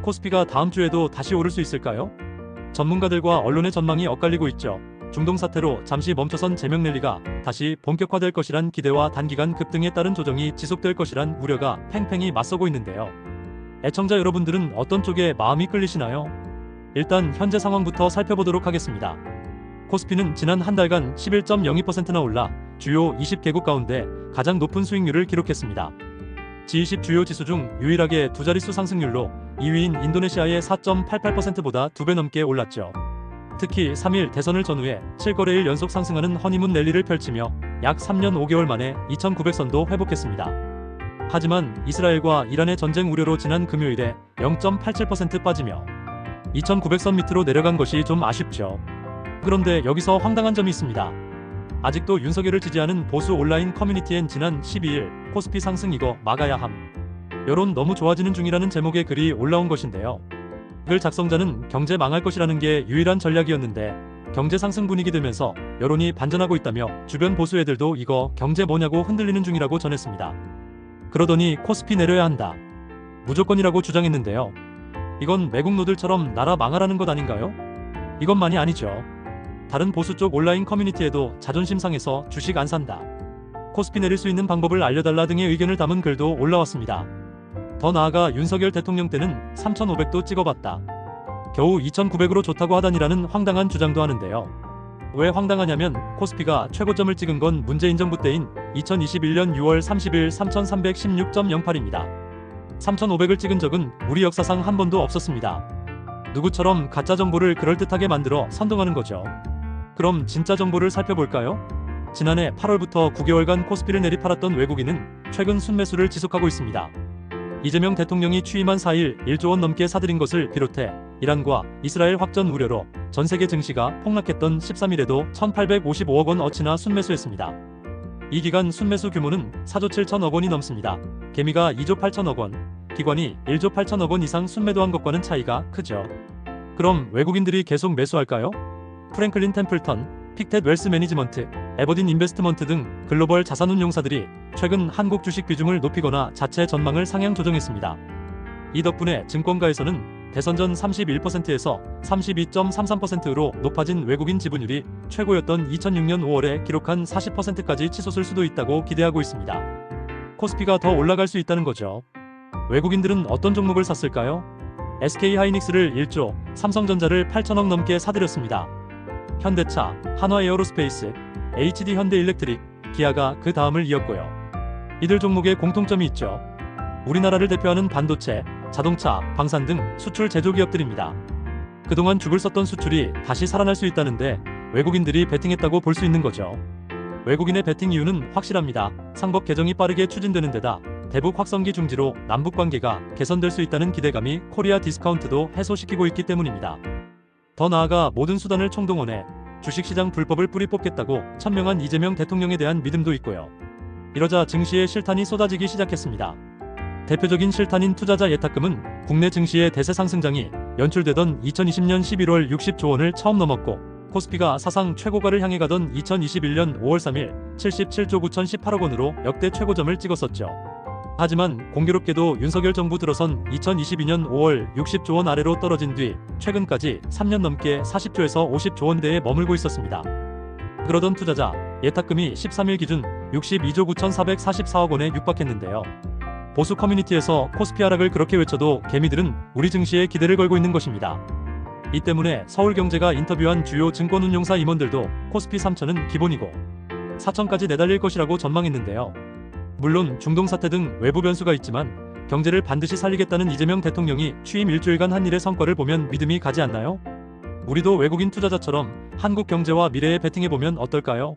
코스피가 다음 주에도 다시 오를 수 있을까요? 전문가들과 언론의 전망이 엇갈리고 있죠. 중동 사태로 잠시 멈춰선 제명 랠리가 다시 본격화될 것이란 기대와 단기간 급등에 따른 조정이 지속될 것이란 우려가 팽팽히 맞서고 있는데요. 애청자 여러분들은 어떤 쪽에 마음이 끌리시나요? 일단 현재 상황부터 살펴보도록 하겠습니다. 코스피는 지난 한 달간 11.02%나 올라 주요 20개국 가운데 가장 높은 수익률을 기록했습니다. G20 주요 지수 중 유일하게 두 자릿수 상승률로 2위인 인도네시아의 4.88%보다 2배 넘게 올랐죠. 특히 3일 대선을 전후해 7거래일 연속 상승하는 허니문 랠리를 펼치며 약 3년 5개월 만에 2,900선도 회복했습니다. 하지만 이스라엘과 이란의 전쟁 우려로 지난 금요일에 0.87% 빠지며 2,900선 밑으로 내려간 것이 좀 아쉽죠. 그런데 여기서 황당한 점이 있습니다. 아직도 윤석열을 지지하는 보수 온라인 커뮤니티엔 지난 12일 코스피 상승 이거 막아야 함. 여론 너무 좋아지는 중이라는 제목의 글이 올라온 것인데요. 글 작성자는 경제 망할 것이라는 게 유일한 전략이었는데 경제 상승 분위기 들면서 여론이 반전하고 있다며 주변 보수 애들도 이거 경제 뭐냐고 흔들리는 중이라고 전했습니다. 그러더니 코스피 내려야 한다. 무조건이라고 주장했는데요. 이건 매국노들처럼 나라 망하라는 것 아닌가요? 이것만이 아니죠. 다른 보수 쪽 온라인 커뮤니티에도 자존심 상해서 주식 안 산다, 코스피 내릴 수 있는 방법을 알려달라 등의 의견을 담은 글도 올라왔습니다. 더 나아가 윤석열 대통령 때는 3,500도 찍어봤다, 겨우 2,900으로 좋다고 하다니라는 황당한 주장도 하는데요. 왜 황당하냐면 코스피가 최고점을 찍은 건 문재인 정부 때인 2021년 6월 30일 3,316.08입니다. 3,500을 찍은 적은 우리 역사상 한 번도 없었습니다. 누구처럼 가짜 정보를 그럴듯하게 만들어 선동하는 거죠. 그럼 진짜 정보를 살펴볼까요? 지난해 8월부터 9개월간 코스피를 내리팔았던 외국인은 최근 순매수를 지속하고 있습니다. 이재명 대통령이 취임한 4일 1조 원 넘게 사들인 것을 비롯해 이란과 이스라엘 확전 우려로 전세계 증시가 폭락했던 13일에도 1,855억 원 어치나 순매수했습니다. 이 기간 순매수 규모는 4조 7천억 원이 넘습니다. 개미가 2조 8천억 원, 기관이 1조 8천억 원 이상 순매도한 것과는 차이가 크죠. 그럼 외국인들이 계속 매수할까요? 프랭클린 템플턴, 픽텟 웰스 매니지먼트, 에버딘 인베스트먼트 등 글로벌 자산운용사들이 최근 한국 주식 비중을 높이거나 자체 전망을 상향 조정했습니다. 이 덕분에 증권가에서는 대선 전 31%에서 32.33%로 높아진 외국인 지분율이 최고였던 2006년 5월에 기록한 40%까지 치솟을 수도 있다고 기대하고 있습니다. 코스피가 더 올라갈 수 있다는 거죠. 외국인들은 어떤 종목을 샀을까요? SK하이닉스를 1조, 삼성전자를 8천억 넘게 사들였습니다. 현대차, 한화에어로스페이스, HD현대일렉트릭, 기아가 그 다음을 이었고요. 이들 종목에 공통점이 있죠. 우리나라를 대표하는 반도체, 자동차, 방산 등 수출 제조기업들입니다. 그동안 죽을 썼던 수출이 다시 살아날 수 있다는데 외국인들이 베팅했다고 볼 수 있는 거죠. 외국인의 베팅 이유는 확실합니다. 상법 개정이 빠르게 추진되는 데다 대북 확성기 중지로 남북관계가 개선될 수 있다는 기대감이 코리아 디스카운트도 해소시키고 있기 때문입니다. 더 나아가 모든 수단을 총동원해 주식시장 불법을 뿌리 뽑겠다고 천명한 이재명 대통령에 대한 믿음도 있고요. 이러자 증시에 실탄이 쏟아지기 시작했습니다. 대표적인 실탄인 투자자 예탁금은 국내 증시의 대세 상승장이 연출되던 2020년 11월 60조 원을 처음 넘었고 코스피가 사상 최고가를 향해 가던 2021년 5월 3일 77조 9,018억 원으로 역대 최고점을 찍었었죠. 하지만 공교롭게도 윤석열 정부 들어선 2022년 5월 60조 원 아래로 떨어진 뒤 최근까지 3년 넘게 40조에서 50조 원대에 머물고 있었습니다. 그러던 투자자 예탁금이 13일 기준 62조 9,444억 원에 육박했는데요. 보수 커뮤니티에서 코스피 하락을 그렇게 외쳐도 개미들은 우리 증시에 기대를 걸고 있는 것입니다. 이 때문에 서울경제가 인터뷰한 주요 증권운용사 임원들도 코스피 3천은 기본이고 4천까지 내달릴 것이라고 전망했는데요. 물론 중동 사태 등 외부 변수가 있지만 경제를 반드시 살리겠다는 이재명 대통령이 취임 일주일간 한 일의 성과를 보면 믿음이 가지 않나요? 우리도 외국인 투자자처럼 한국 경제와 미래에 베팅해보면 어떨까요?